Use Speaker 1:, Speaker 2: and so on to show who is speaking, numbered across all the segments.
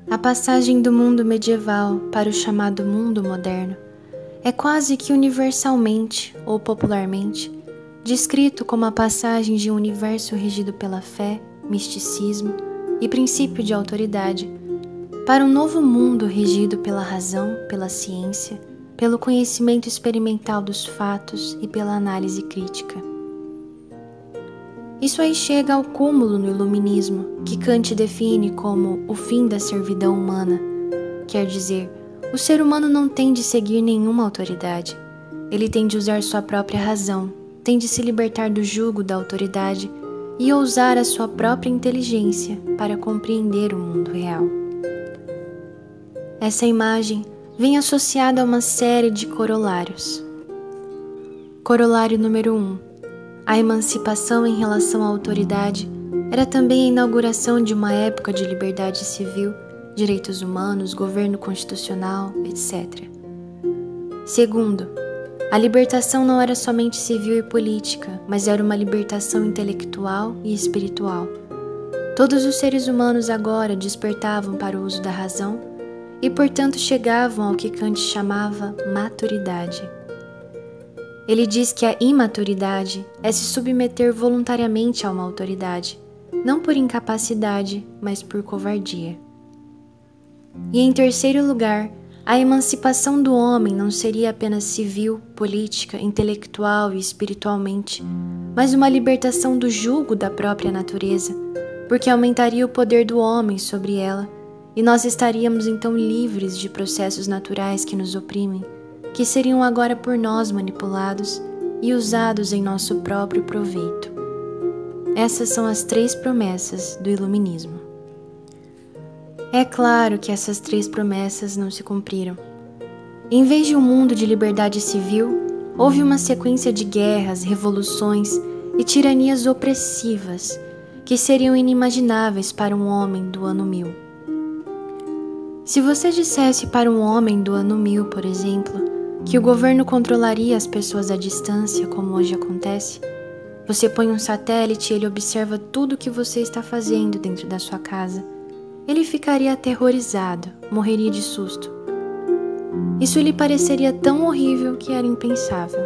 Speaker 1: A passagem do mundo medieval para o chamado mundo moderno é quase que universalmente ou popularmente descrito como a passagem de um universo regido pela fé, misticismo e princípio de autoridade para um novo mundo regido pela razão, pela ciência, pelo conhecimento experimental dos fatos e pela análise crítica. Isso aí chega ao cúmulo no iluminismo, que Kant define como o fim da servidão humana. Quer dizer, o ser humano não tem de seguir nenhuma autoridade. Ele tem de usar sua própria razão, tem de se libertar do jugo da autoridade e ousar a sua própria inteligência para compreender o mundo real. Essa imagem vem associada a uma série de corolários. Corolário número 1. A emancipação em relação à autoridade era também a inauguração de uma época de liberdade civil, direitos humanos, governo constitucional, etc. Segundo, a libertação não era somente civil e política, mas era uma libertação intelectual e espiritual. Todos os seres humanos agora despertavam para o uso da razão e, portanto, chegavam ao que Kant chamava maturidade. Ele diz que a imaturidade é se submeter voluntariamente a uma autoridade, não por incapacidade, mas por covardia. E em terceiro lugar, a emancipação do homem não seria apenas civil, política, intelectual e espiritualmente, mas uma libertação do jugo da própria natureza, porque aumentaria o poder do homem sobre ela, e nós estaríamos então livres de processos naturais que nos oprimem, que seriam agora por nós manipulados e usados em nosso próprio proveito. Essas são as 3 promessas do iluminismo. É claro que essas 3 promessas não se cumpriram. Em vez de um mundo de liberdade civil, houve uma sequência de guerras, revoluções e tiranias opressivas que seriam inimagináveis para um homem do ano 1000. Se você dissesse para um homem do ano 1000, por exemplo, que o governo controlaria as pessoas à distância, como hoje acontece, você põe um satélite e ele observa tudo o que você está fazendo dentro da sua casa. Ele ficaria aterrorizado, morreria de susto. Isso lhe pareceria tão horrível que era impensável.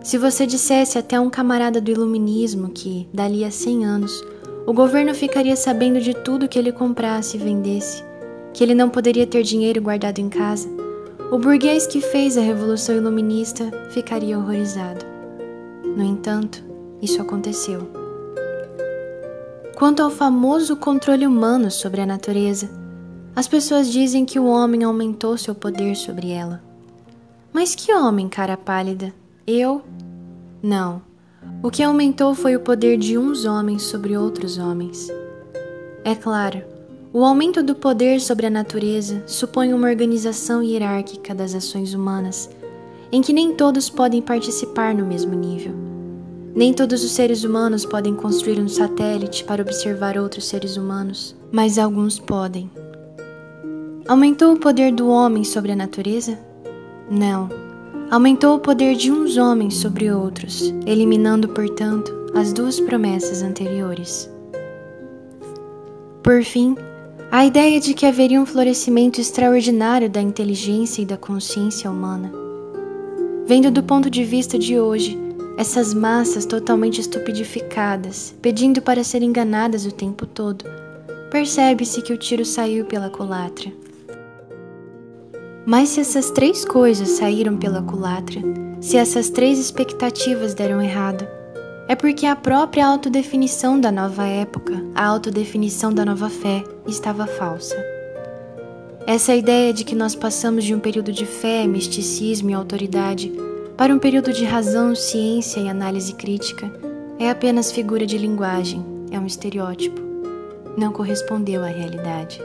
Speaker 1: Se você dissesse até a um camarada do iluminismo que, dali a 100 anos, o governo ficaria sabendo de tudo que ele comprasse e vendesse, que ele não poderia ter dinheiro guardado em casa, o burguês que fez a Revolução Iluminista ficaria horrorizado. No entanto, isso aconteceu. Quanto ao famoso controle humano sobre a natureza, as pessoas dizem que o homem aumentou seu poder sobre ela. Mas que homem, cara pálida? Eu? Não. O que aumentou foi o poder de uns homens sobre outros homens. É claro, o aumento do poder sobre a natureza supõe uma organização hierárquica das ações humanas, em que nem todos podem participar no mesmo nível. Nem todos os seres humanos podem construir um satélite para observar outros seres humanos, mas alguns podem. Aumentou o poder do homem sobre a natureza? Não. Aumentou o poder de uns homens sobre outros, eliminando, portanto, as 2 promessas anteriores. Por fim, a ideia de que haveria um florescimento extraordinário da inteligência e da consciência humana. Vendo do ponto de vista de hoje, essas massas totalmente estupidificadas, pedindo para serem enganadas o tempo todo, percebe-se que o tiro saiu pela culatra. Mas se essas 3 coisas saíram pela culatra, se essas 3 expectativas deram errado, é porque a própria autodefinição da nova época, a autodefinição da nova fé, estava falsa. Essa ideia de que nós passamos de um período de fé, misticismo e autoridade para um período de razão, ciência e análise crítica é apenas figura de linguagem, é um estereótipo. Não correspondeu à realidade.